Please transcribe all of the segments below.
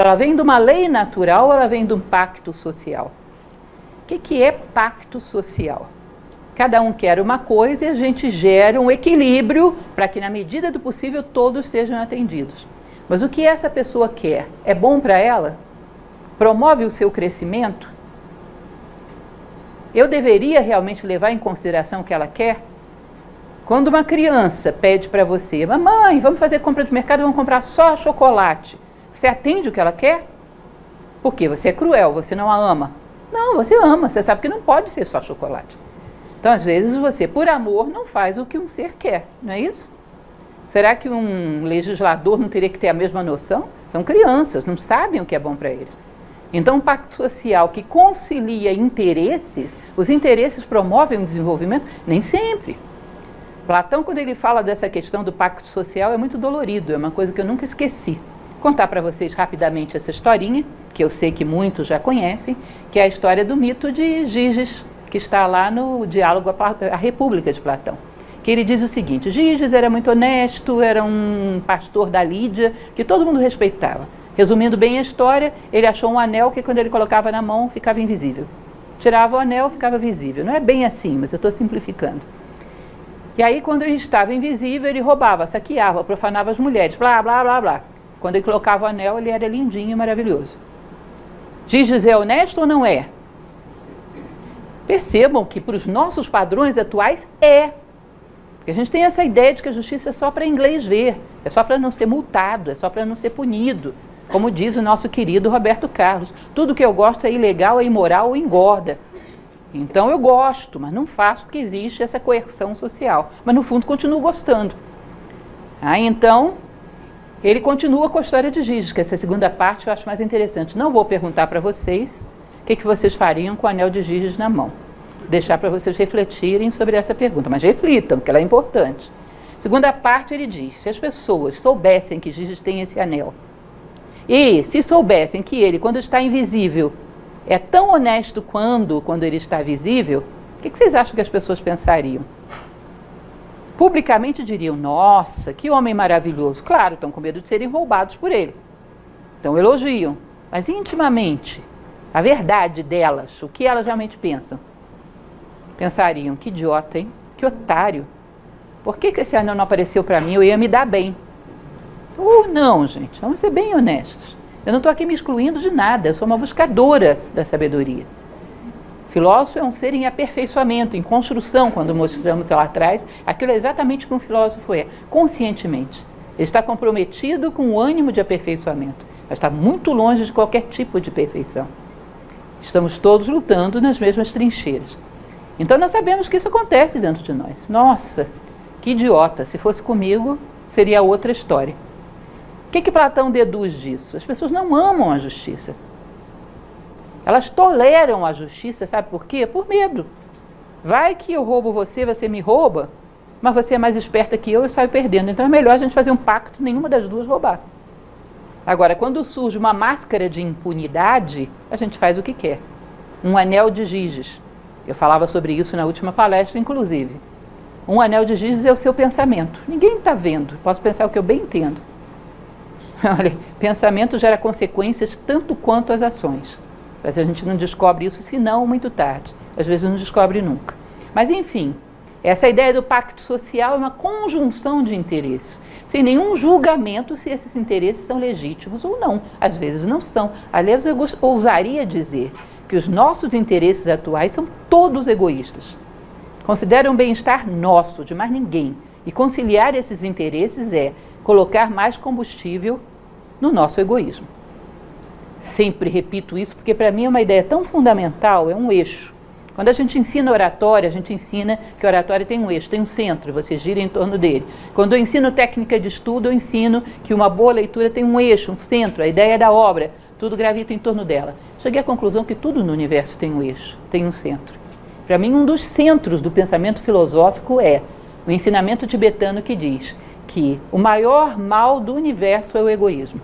Ela vem de uma lei natural ou ela vem de um pacto social? O que é pacto social? Cada um quer uma coisa e a gente gera um equilíbrio para que, na medida do possível, todos sejam atendidos. Mas o que essa pessoa quer? É bom para ela? Promove o seu crescimento? Eu deveria realmente levar em consideração o que ela quer? Quando uma criança pede para você, mamãe, vamos fazer compra de mercado, vamos comprar só chocolate. Você atende o que ela quer? Porque você é cruel, você não a ama. Não, você ama, você sabe que não pode ser só chocolate. Então, às vezes, você, por amor, não faz o que um ser quer, não é isso? Será que um legislador não teria que ter a mesma noção? São crianças, não sabem o que é bom para eles. Então, um pacto social que concilia interesses, os interesses promovem o desenvolvimento? Nem sempre. Platão, quando ele fala dessa questão do pacto social, é muito dolorido, é uma coisa que eu nunca esqueci. Vou contar para vocês rapidamente essa historinha, que eu sei que muitos já conhecem, que é a história do mito de Giges, que está lá no diálogo A República de Platão. Que ele diz o seguinte: Giges era muito honesto, era um pastor da Lídia, que todo mundo respeitava. Resumindo bem a história, ele achou um anel que quando ele colocava na mão ficava invisível. Tirava o anel, ficava visível. Não é bem assim, mas eu estou simplificando. E aí, quando ele estava invisível, ele roubava, saqueava, profanava as mulheres, blá, blá, blá, blá. Quando ele colocava o anel, ele era lindinho e maravilhoso. Giges é honesto ou não é? Percebam que, para os nossos padrões atuais, é. Porque a gente tem essa ideia de que a justiça é só para inglês ver, é só para não ser multado, é só para não ser punido. Como diz o nosso querido Roberto Carlos, tudo que eu gosto é ilegal, é imoral ou engorda. Então eu gosto, mas não faço porque existe essa coerção social. Mas no fundo continuo gostando. Então, ele continua com a história de Giges, que essa segunda parte eu acho mais interessante. Não vou perguntar para vocês o que vocês fariam com o anel de Giges na mão. Deixar para vocês refletirem sobre essa pergunta, mas reflitam, porque ela é importante. Segunda parte ele diz, se as pessoas soubessem que Giges tem esse anel, e se soubessem que ele, quando está invisível, é tão honesto quando ele está visível, o que vocês acham que as pessoas pensariam? Publicamente diriam, nossa, que homem maravilhoso. Claro, estão com medo de serem roubados por ele. Então elogiam. Mas intimamente, a verdade delas, o que elas realmente pensam? Pensariam, que idiota, hein? Que otário. Por que esse anel não apareceu para mim? Eu ia me dar bem. Não, gente, vamos ser bem honestos. Eu não estou aqui me excluindo de nada, eu sou uma buscadora da sabedoria. Filósofo é um ser em aperfeiçoamento, em construção, quando mostramos lá atrás, aquilo é exatamente como um filósofo é, conscientemente. Ele está comprometido com o ânimo de aperfeiçoamento, mas está muito longe de qualquer tipo de perfeição. Estamos todos lutando nas mesmas trincheiras. Então nós sabemos que isso acontece dentro de nós. Nossa, que idiota, se fosse comigo, seria outra história. O que Platão deduz disso? As pessoas não amam a justiça. Elas toleram a justiça, sabe por quê? Por medo. Vai que eu roubo você, você me rouba, mas você é mais esperta que eu saio perdendo. Então é melhor a gente fazer um pacto, nenhuma das duas roubar. Agora, quando surge uma máscara de impunidade, a gente faz o que quer. Um anel de Giges. Eu falava sobre isso na última palestra, inclusive. Um anel de Giges é o seu pensamento. Ninguém está vendo. Posso pensar o que eu bem entendo. Olha, pensamento gera consequências tanto quanto as ações. Mas a gente não descobre isso, senão muito tarde. Às vezes não descobre nunca. Mas, enfim, essa ideia do pacto social é uma conjunção de interesses, sem nenhum julgamento se esses interesses são legítimos ou não. Às vezes não são. Aliás, eu ousaria dizer que os nossos interesses atuais são todos egoístas. Consideram o bem-estar nosso, de mais ninguém. E conciliar esses interesses é colocar mais combustível no nosso egoísmo. Sempre repito isso, porque para mim é uma ideia tão fundamental, é um eixo. Quando a gente ensina oratória, a gente ensina que a oratória tem um eixo, tem um centro, você gira em torno dele. Quando eu ensino técnica de estudo, eu ensino que uma boa leitura tem um eixo, um centro, a ideia da obra, tudo gravita em torno dela. Cheguei à conclusão que tudo no universo tem um eixo, tem um centro. Para mim, um dos centros do pensamento filosófico é o ensinamento tibetano que diz que o maior mal do universo é o egoísmo.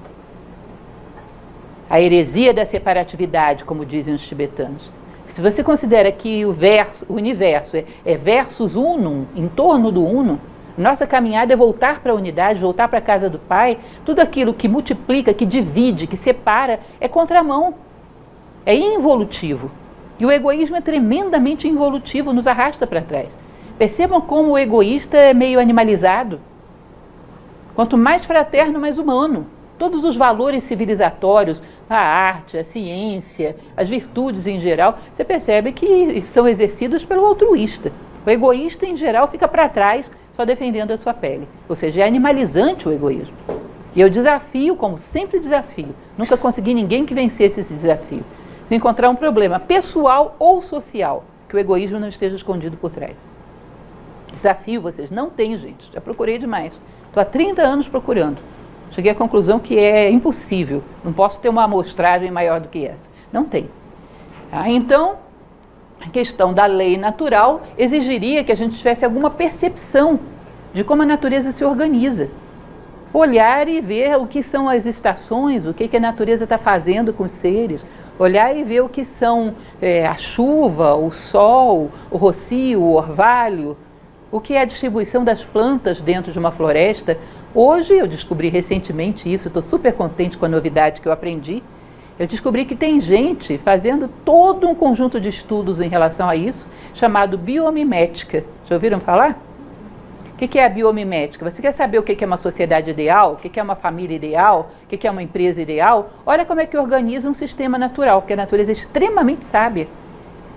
A heresia da separatividade, como dizem os tibetanos. Se você considera que o universo é versus unum, em torno do uno, Nossa caminhada é voltar para a unidade, voltar para a casa do Pai. Tudo aquilo que multiplica, que divide, que separa, é contramão, é involutivo. E o egoísmo é tremendamente involutivo, nos arrasta para trás. Percebam como o egoísta é meio animalizado. Quanto mais fraterno, mais humano. Todos os valores civilizatórios, a arte, a ciência, as virtudes em geral, você percebe que são exercidos pelo altruísta. O egoísta, em geral, fica para trás, só defendendo a sua pele. Ou seja, é animalizante o egoísmo. E eu desafio, como sempre desafio, nunca consegui ninguém que vencesse esse desafio. Se encontrar um problema pessoal ou social, que o egoísmo não esteja escondido por trás. Desafio vocês, não tem, gente, já procurei demais. Estou há 30 anos procurando. Cheguei à conclusão que é impossível, não posso ter uma amostragem maior do que essa. Não tem. Então, a questão da lei natural exigiria que a gente tivesse alguma percepção de como a natureza se organiza. Olhar e ver o que são as estações, o que a natureza está fazendo com os seres. Olhar e ver o que são a chuva, o sol, o rocio, o orvalho, o que é a distribuição das plantas dentro de uma floresta. Hoje, eu descobri recentemente isso, estou super contente com a novidade que eu aprendi. Eu descobri que tem gente fazendo todo um conjunto de estudos em relação a isso, chamado biomimética. Já ouviram falar? O que é a biomimética? Você quer saber o que é uma sociedade ideal? O que é uma família ideal? O que é uma empresa ideal? Olha como é que organiza um sistema natural, porque a natureza é extremamente sábia.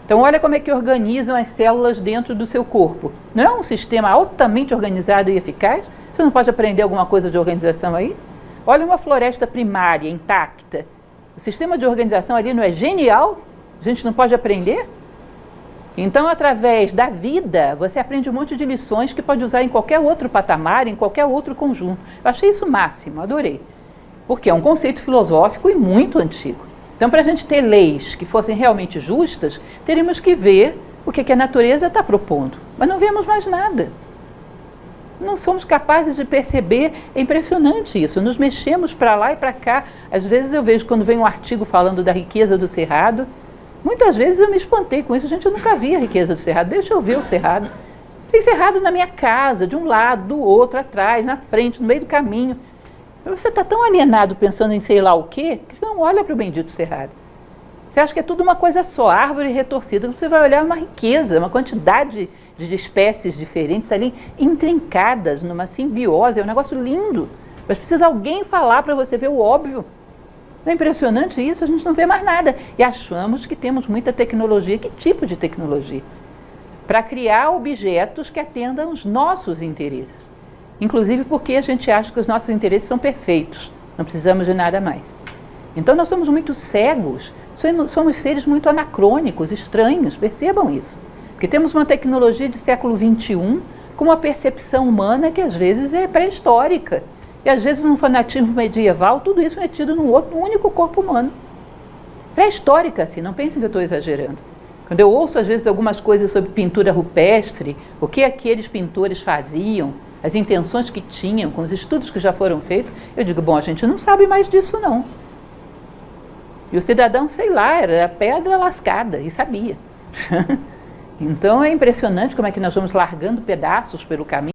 Então, olha como é que organizam as células dentro do seu corpo. Não é um sistema altamente organizado e eficaz? Você não pode aprender alguma coisa de organização aí? Olha uma floresta primária, intacta. O sistema de organização ali não é genial? A gente não pode aprender? Então, através da vida, você aprende um monte de lições que pode usar em qualquer outro patamar, em qualquer outro conjunto. Eu achei isso o máximo, adorei. Porque é um conceito filosófico e muito antigo. Então, para a gente ter leis que fossem realmente justas, teríamos que ver o que a natureza está propondo. Mas não vemos mais nada. Não somos capazes de perceber, é impressionante isso, nos mexemos para lá e para cá. Às vezes eu vejo quando vem um artigo falando da riqueza do Cerrado, muitas vezes eu me espantei com isso, gente, eu nunca vi a riqueza do Cerrado, deixa eu ver o Cerrado. Tem Cerrado na minha casa, de um lado, do outro, atrás, na frente, no meio do caminho. Mas você está tão alienado pensando em sei lá o quê, que você não olha para o bendito Cerrado. Você acha que é tudo uma coisa só, árvore retorcida, você vai olhar uma riqueza, uma quantidade de espécies diferentes ali, intrincadas, numa simbiose, é um negócio lindo. Mas precisa alguém falar para você ver o óbvio. Não é impressionante isso? A gente não vê mais nada. E achamos que temos muita tecnologia. Que tipo de tecnologia? Para criar objetos que atendam os nossos interesses. Inclusive porque a gente acha que os nossos interesses são perfeitos. Não precisamos de nada mais. Então nós somos muito cegos. Somos seres muito anacrônicos, estranhos. Percebam isso. Porque temos uma tecnologia de século XXI com uma percepção humana que às vezes é pré-histórica. E às vezes num fanatismo medieval, tudo isso é tido num único corpo humano. Pré-histórica, assim, não pensem que eu estou exagerando. Quando eu ouço às vezes algumas coisas sobre pintura rupestre, o que aqueles pintores faziam, as intenções que tinham, com os estudos que já foram feitos, eu digo, bom, a gente não sabe mais disso não. E o cidadão, sei lá, era pedra lascada, e sabia. Então é impressionante como é que nós vamos largando pedaços pelo caminho.